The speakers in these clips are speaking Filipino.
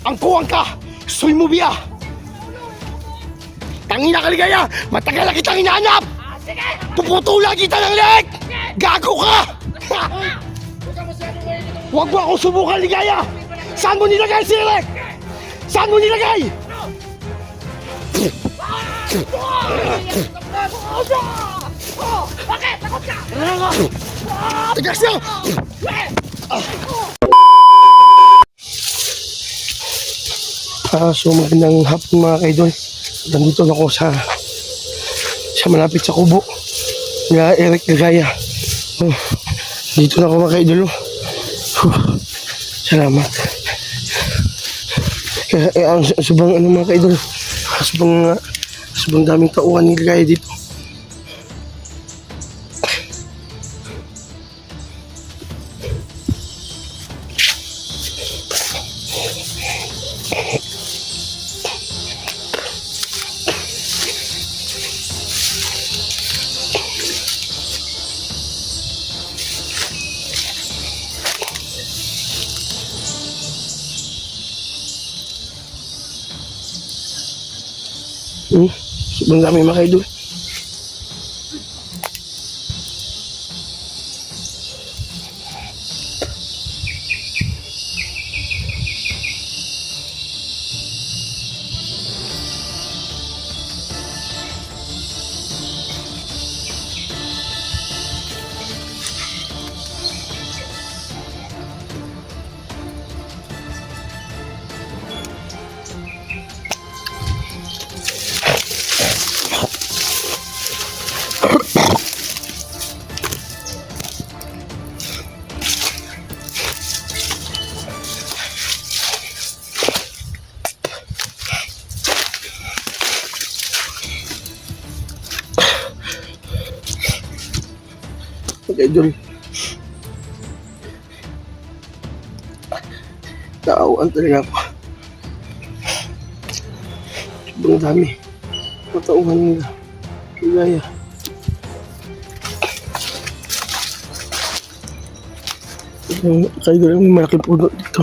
Ang kuwang ka! Soy mo biya! Tangina Kaligaya! Matagal na kitang hinahanap! Puputulan kita ng leg! Gago ka! Huwag mo akong subukan, Ligaya! Saan mo nilagay si Leg? Saan mo nilagay? Bakit? Takot ka! Tigas niyo! So magandang hapon mga kaidol. Nandito na ako sa malapit sa kubo nila Eric Ligaya. Dito na ako mga kaidol. Salamat. Kaya ang subang mga kaidol, subang daming tauhan ni Ligaya dito. Sobrang dami mga kaidol. Idol, naawaan talaga ako. Sobrang dami matauhan nila Ligaya. Kaidol, may malaking puno dito.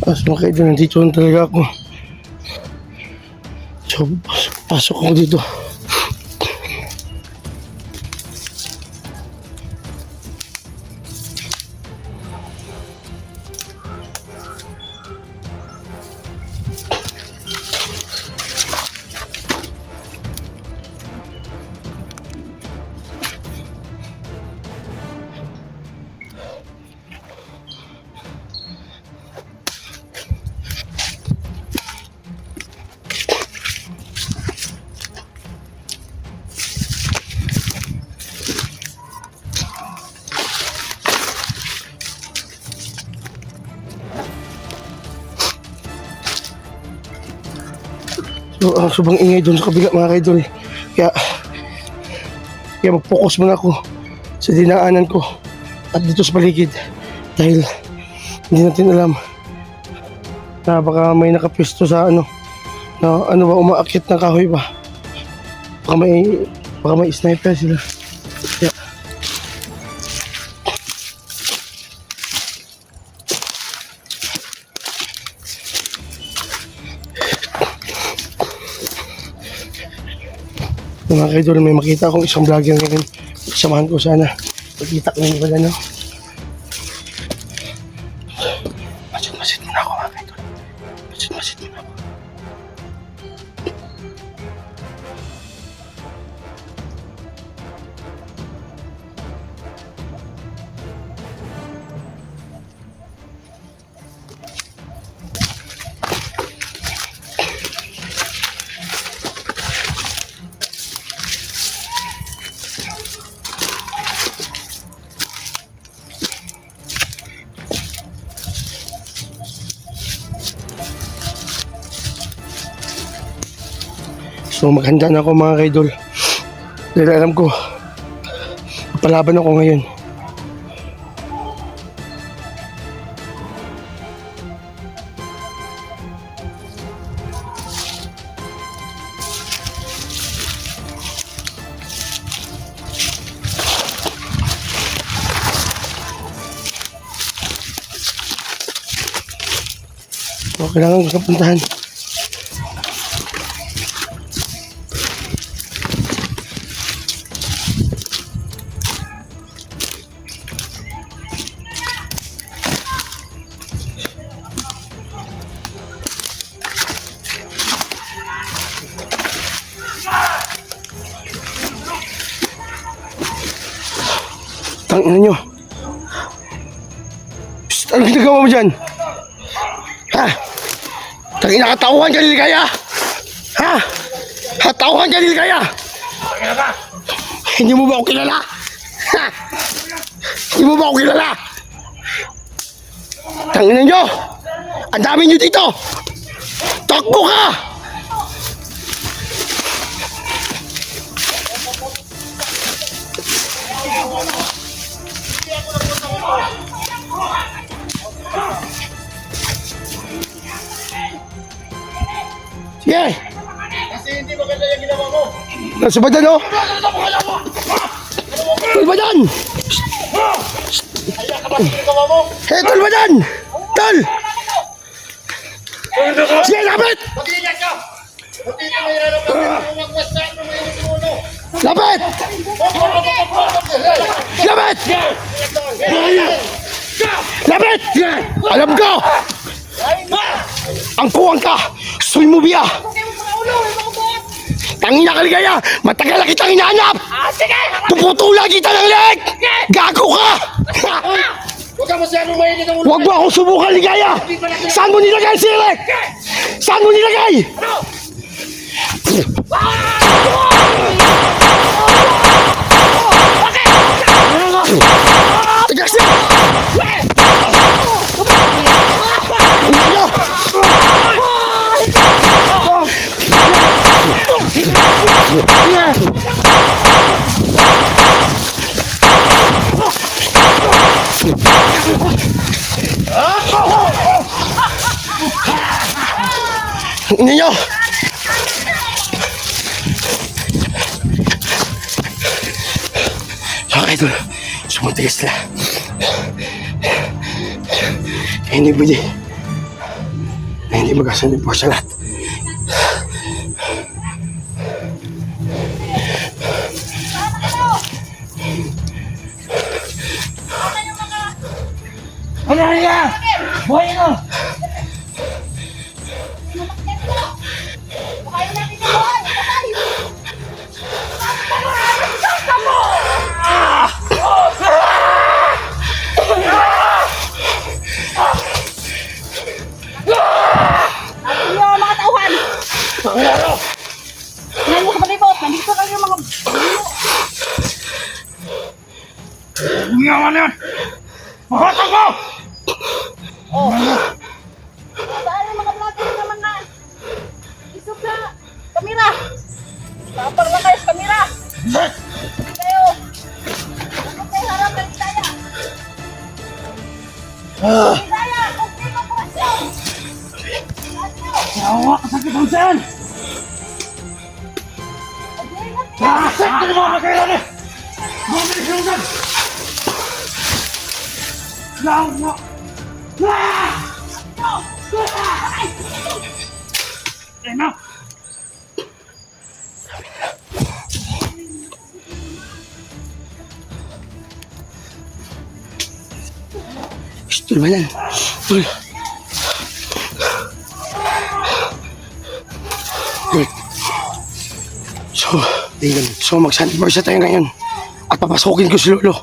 So mga kaidol, nandito lang talaga ako. So pasok ako dito. So, sobrang ingay doon sa kabila mga kaidol. Kaya mag-focus muna ako sa dinaanan ko at dito sa paligid. Dahil hindi natin alam na baka may nakapwesto sa na umaakit ng kahoy ba. Baka may sniper sila. Kaya mga kaidol, may makita akong isang vlogger ngayon. Samahan ko sana. Makita ko yung wala, no? Masit muna ako mga kaidol. Masit muna ako. So maghanda na ako mga kaidol. Dahil alam ko, palaban ako ngayon. So, kailangan ko sa puntahan. Tangina nyo. Psst, ano ginagawa mo dyan? Ha? Tangina, katauhan ka, Ligaya! Ha? Katauhan ka, Ligaya! Hindi mo ba ako kilala? Ha? Hindi mo ba ako kilala? Tangina nyo! Ang dami nyo dito! Takbo ka! Sige! Kasi hindi maganda yung ginawa mo. Nasa ba dyan, oh? Tol ba dyan? Kaya ka ba yung ginawa mo? Hey, tol ba dyan? Tol! Sige, lapit! Mag-iingat ka! Buti ka may hirap ka yung magwasaan mo ngayon yung ulo. Lapit! Lapit! Lapit! Alam ko! Ang kuwang ka! Suy mo biya! Tangina ka, Ligaya! Matagal na kitang hinahanap! Puputula kita ng leg! Gago ka! Huwag ka masyadong mainit ang ulo. Huwag mo akong subukan, Ligaya! Saan mo nilagay si Elec? Saan mo nilagay? Tigas na! Ini nyo! Okay, tol. Sumatigas na. Hindi pwede na hindi magkasunod po sa lahat. Ano nga? Buhay mo! Ngayon mo sa palibot, nandito lang yung mga... Ngayon yan! Mahatag ko! Oh. Saan yung mga vlogger naman na isog sa kamera? Tapang lang kayo sa kamera. Kayo. Ako kayo harap ng Ligaya. Ligaya, okay ka po siya. Nawa ka sa kitang saan! Nakasat ka naman magkailan eh! Bumili siya usan! Lang na! Eh na! Tol ba yan? Tol! So mag-sandbar tayo ngayon at papasukin ko si Lolo.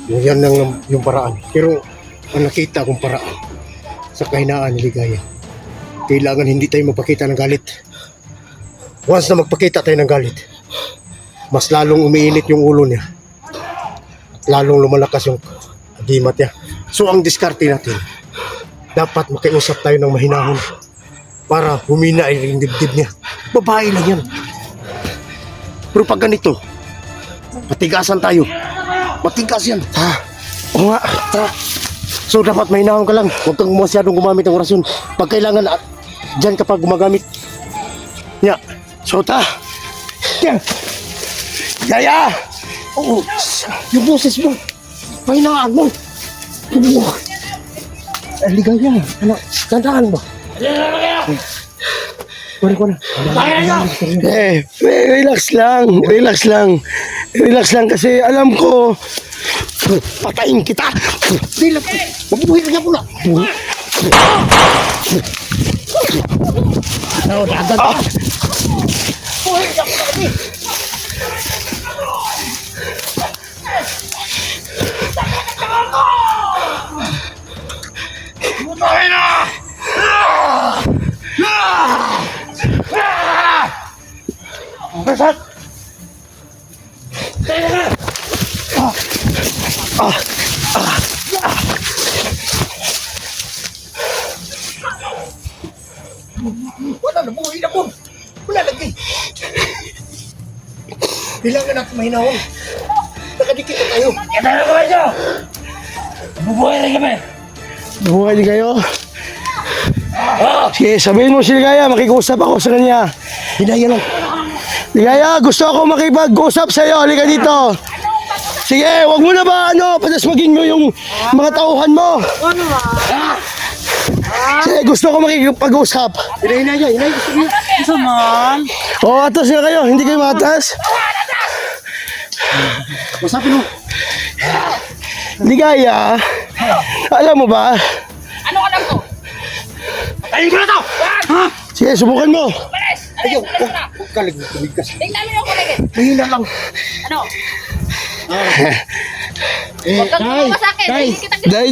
Yan lang yung paraan. Pero ang nakita kong paraan sa kahinaan ni Ligaya, kailangan hindi tayo magpakita ng galit. Once na magpakita tayo ng galit, mas lalong umiinit yung ulo niya. At lalong lumalakas yung agimat niya. So ang diskarte natin, dapat makiusap tayo ng mahinahon. para humina yung dibdib niya. Babae lang yan. Pero pag ganito, matigasan tayo. Matigas yan. Ha? Oo nga. So dapat mahinahon ka lang. Huwag kang masyadong gumamit ng orasyon. Pag kailangan, dyan ka pa gumagamit. Ya. Sota. Yan. Ligaya! Oo. Yung boses mo. Pahinaan mo. Ay, ligaya. Ano? Tandaan ba? Kunin ko na. Relax lang. Relax lang. Relax lang kasi alam ko patayin kita. Hindi lang. Mabuhay ka niya po na. Ano, dagan ka. Buhay ka po na kami. Basat! Wala na, buhay na po. Wala lagi. Kailangan natin mahinahon. Nakadikit na tayo. Kita na kami nyo! Bubuhay rin kami! Buhay din kayo. Sige, sabihin mo si Ligaya, makikusap ako sa kanya. Hinaya lang. Ligaya, gusto ako makipag-usap sa'yo. Halika dito. Sige, wag mo na ba, padasmagin mo yung mga tauhan mo. Ano ba? Sige, gusto ko makipag-usap. Hinaya. Gusto man? O, atas nga kayo. Hindi kayo matas. Masapin mo. Ligaya, alam mo ba? Ano alam ko? Tayo ko na to! Sige, subukan mo. Balis! Ayaw. Balis na! Huwag ka lagi tumigas. Tingnan mo yung kuligid. Mahina lang. Ano? Eh, Huwag kang gumawa sa akin. Hindi kita Day.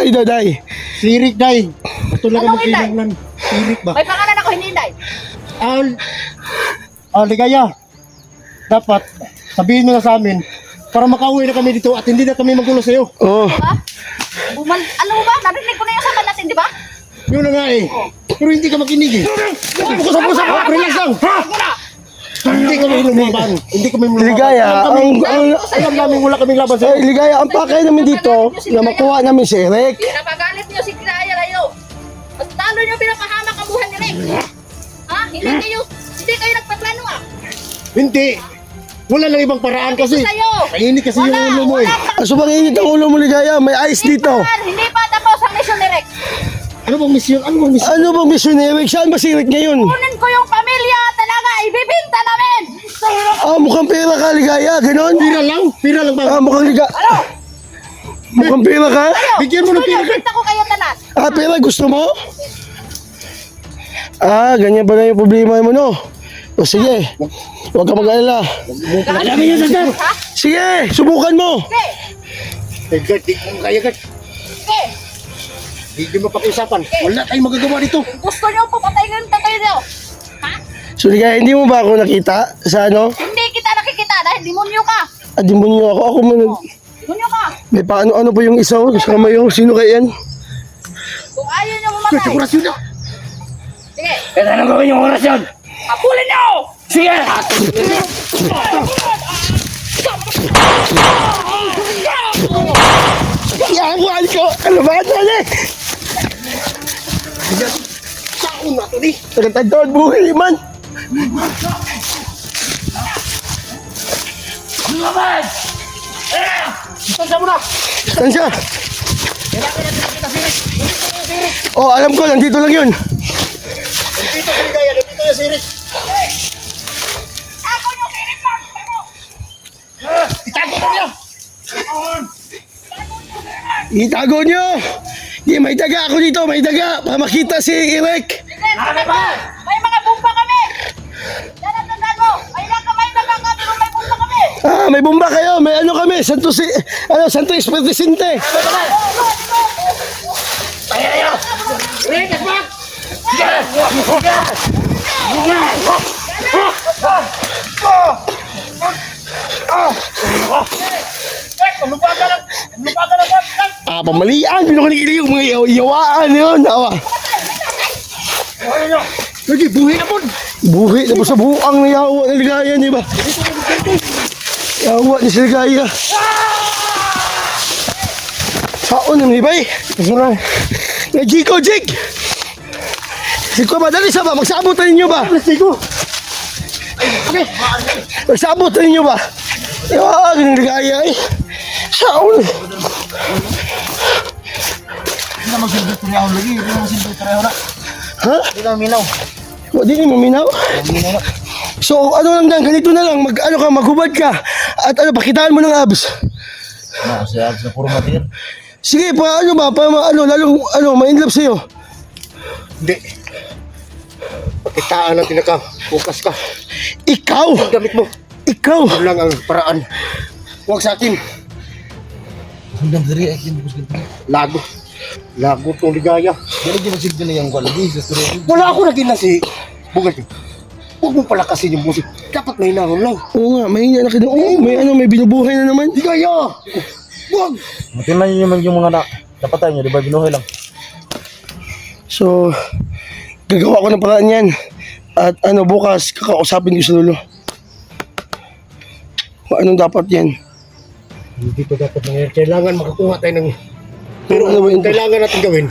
Day. Sirik, day. Ito lang Anong ang kailangan. Sirik ba? May pangalan ako, hindi inday. Ligaya. Dapat, sabihin mo na sa amin para makauwi na kami dito at hindi na kami magulo sa'yo. Oh, Diba? Ano ba? Narinig ko na yung saban natin, di ba? Yun na nga eh. Pero hindi ka makinig eh. Bukas ako. Relax lang. Hindi kami lumaban. Hindi kami lumaban. Ligaya, Alam namin wala kaming laban sa'yo. Ligaya, ang pakay namin dito na makuha namin si Eric. Pinapagalit niyo si Kiraya kayo. At talo niyo pinapahamak ang buhay ni Rex. Ha? Hindi kayo nagpaplano ah. Hindi. Wala nang ibang paraan kasi. Sa'yo. Mainit kasi yung ulo mo eh. Aso bang init ang ulo mo, Ligaya? May ice dito. Hindi pa tapos ang mission ni Rex. Ano bang misyon? Ano bang misyon? Ano bang mission ni Eric? Saan ba si Eric ngayon? Kunin ko yung pamilya talaga. Ibibinta namin. Ah, mukhang pera ka, Ligaya. Ganon? Pira lang? Pira lang ba? Ah, mukhang Ligaya. Ano? Mukhang pera ka? Bigyan mo ng Gusto niyo, pira. binta ko kayo tanan. Ah, pera gusto mo? Ah, ganyan ba na yung problema mo, no? O sige, huwag ka mag-alala. Alam mo yun, Sir! Sige, subukan mo. Okay. Eh, Gert, di mo kaya, Gert. Okay. Hindi mo pakiusapan. Wala tayong magagawa dito. Gusto niyo papatayin yung tatay niyo. Ha? So, Ligaya, hindi mo ba ako nakita sa ano? Hindi kita nakikita dahil demonyo ka. Ah, demonyo ako. Ako mo Demonyo ka. may paano-ano po yung isa ko. Sa kamay yung sino kaya yan? Kung ayaw niyo Gert, mamatay. kurasyon na. Sige. Kita na gawin yung orasyon! Kapulin niyo! Sige! Yan, wala ko. Ano ba? Dali! Saan na ito di? Tagatagtawad buhay man. Lumabas! Saan mo na? Saan siya? Oh, alam ko. Nandito lang yun. Dito si Ligaya. Dito yung sirik. Ako yung sinipan! Itago mo niya. Itago nyo! Di, may daga ako dito. May daga. Para makita si Eric. May mga bumba kami! Yan ang tandaan mo! May daga ka pero may bumba kami! Ah, may bomba kayo. May ano kami. Santo Espiritu Santo. Ah, pamalian. Pino ka nagiliw. Mga iyawaan yun. Awa. Lagi, buhay na po. Buhi na po sa buang na yawa na ligaya, di ba? Yawa ni si ligaya. Saan na ni bay? Masarang. Na Jiko, Jig! Si ko madali sa ba? Magsabot na ninyo ba? Sigo. Magsabot na ninyo ba? Yawa, ganang ligaya eh. Saan? Hindi na magsilbi pareho lagi. Hindi na magsilbi pareho na. Ha? Hindi na minaw. Di ni maminaw? Minaw na. So ano lang dan, ganito na lang, maghubad ka. At ano, pakitaan mo ng abs. No, siya sa puro matir. Sige, lalong, ma-inlove sa'yo. Hindi. Pakitaan natin na ka. Focus ka. Ikaw! Gamit mo. Ikaw! Yun lang ang paraan. Huwag sa akin. Hanggang diri ay kimbus ganito. Lago. Lago tong ligaya. Dili di magsilbi na yung lagi sa story. Wala ako naging na si Bugatti. Huwag mo palakasin yung musik. Dapat may nangon lang. Oo nga, mahinga na kita. Oo, may binubuhay na naman. Ligaya! Huwag! Matiman niyo naman yung mga napatay niyo, di ba binuhay lang? So, gagawa ko ng paraan yan. At bukas, kakausapin ko sa lolo. Kung anong dapat yan. Hindi to dapat nangyari. Kailangan makakuha tayo ng... Pero Ano ba yun? kailangan natin gawin.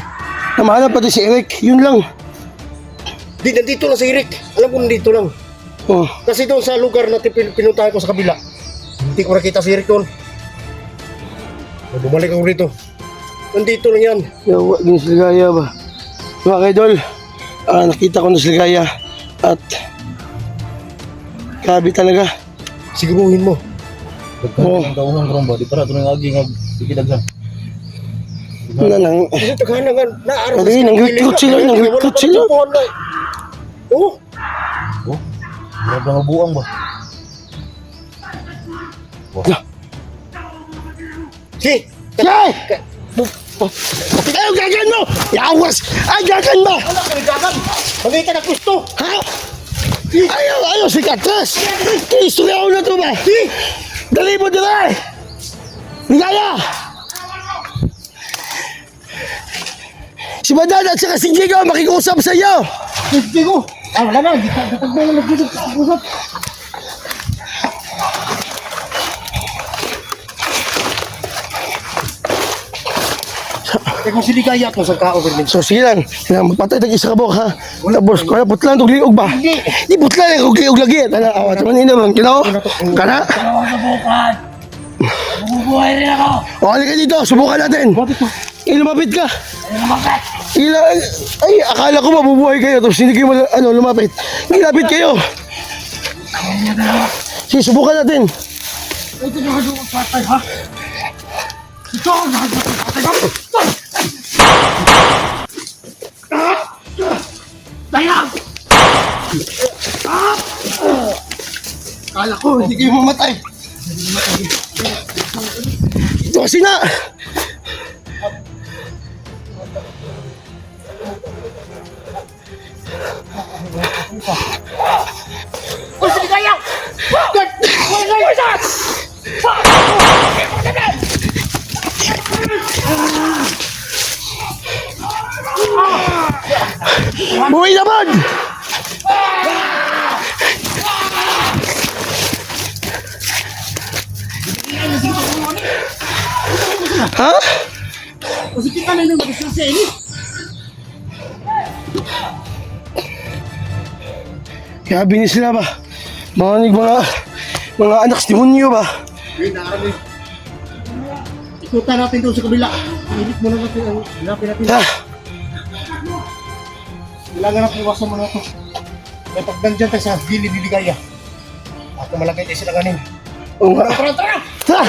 Namahanap pati si Eric, yun lang. Di, nandito lang si Eric. Alam ko nandito lang. Oh, Kasi doon sa lugar na pinuntahan ko sa kabila, hindi ko nakita si Eric doon. Bumalik ako rito. Nandito lang yan. yawa din si Ligaya ba? Mga kaidol, nakita ko na si Ligaya. At, grabe talaga. Siguruhin mo. Oo. Ang kauhang romba, di para ito nang agi nga ikidagsan. Ano lang, Kasi taghanan nga, naaraw. Hindi, nang-recruit sila, nang-recruit sila. Oo. Oh, grabe ang buang ba? Si! Yay! Ayaw, gagan mo! Yawas! Ay, gagan ba? Wala ka nagagan! Bagay ka na gusto! Ha? Ayaw, si Katras! Istoryaw na to ba? Dali mo dila! Ligaya! Si Madad at saka si Gigo makikusap sa iyo! Hindi ko! Ah, wala na! Hindi ka mo nag-usap! Kaya kung siligaya ko sa ka-overlink. So sige lang, magpatay tag isa ka bok ha. Tapos ko na putlan tog liog ba? Di putlan ko liog lagi. Ana awat man ina ron kinaw. Kana? Bubuhay rin ako! O halika dito, subukan natin. Lumapit ka. Ay, akala ko mabubuhay kayo tapos hindi kayo lumapit. Lumapit kayo. Sige, subukan natin. Ito na ka doon patay ha? Ito na ka doon patay ha? Dayang! Akala ko hindi kayo mamatay. Ito kasi na. Oh, siligaya! Buhay naman! Ha? Kasi kita na yung mag-discuss ini. Grabe ni sila ba? Mga anak sa demonyo ba? Wait, nakarami. Ikutan natin doon sa kabila. Pilit muna natin ang hanapin natin. Ha? Kailangan natin iwasan muna ito. May pag nandyan tayo sa gilid ni Ligaya. Ako malagay tayo sila ganin. Oo nga. Tara, tara! Tara!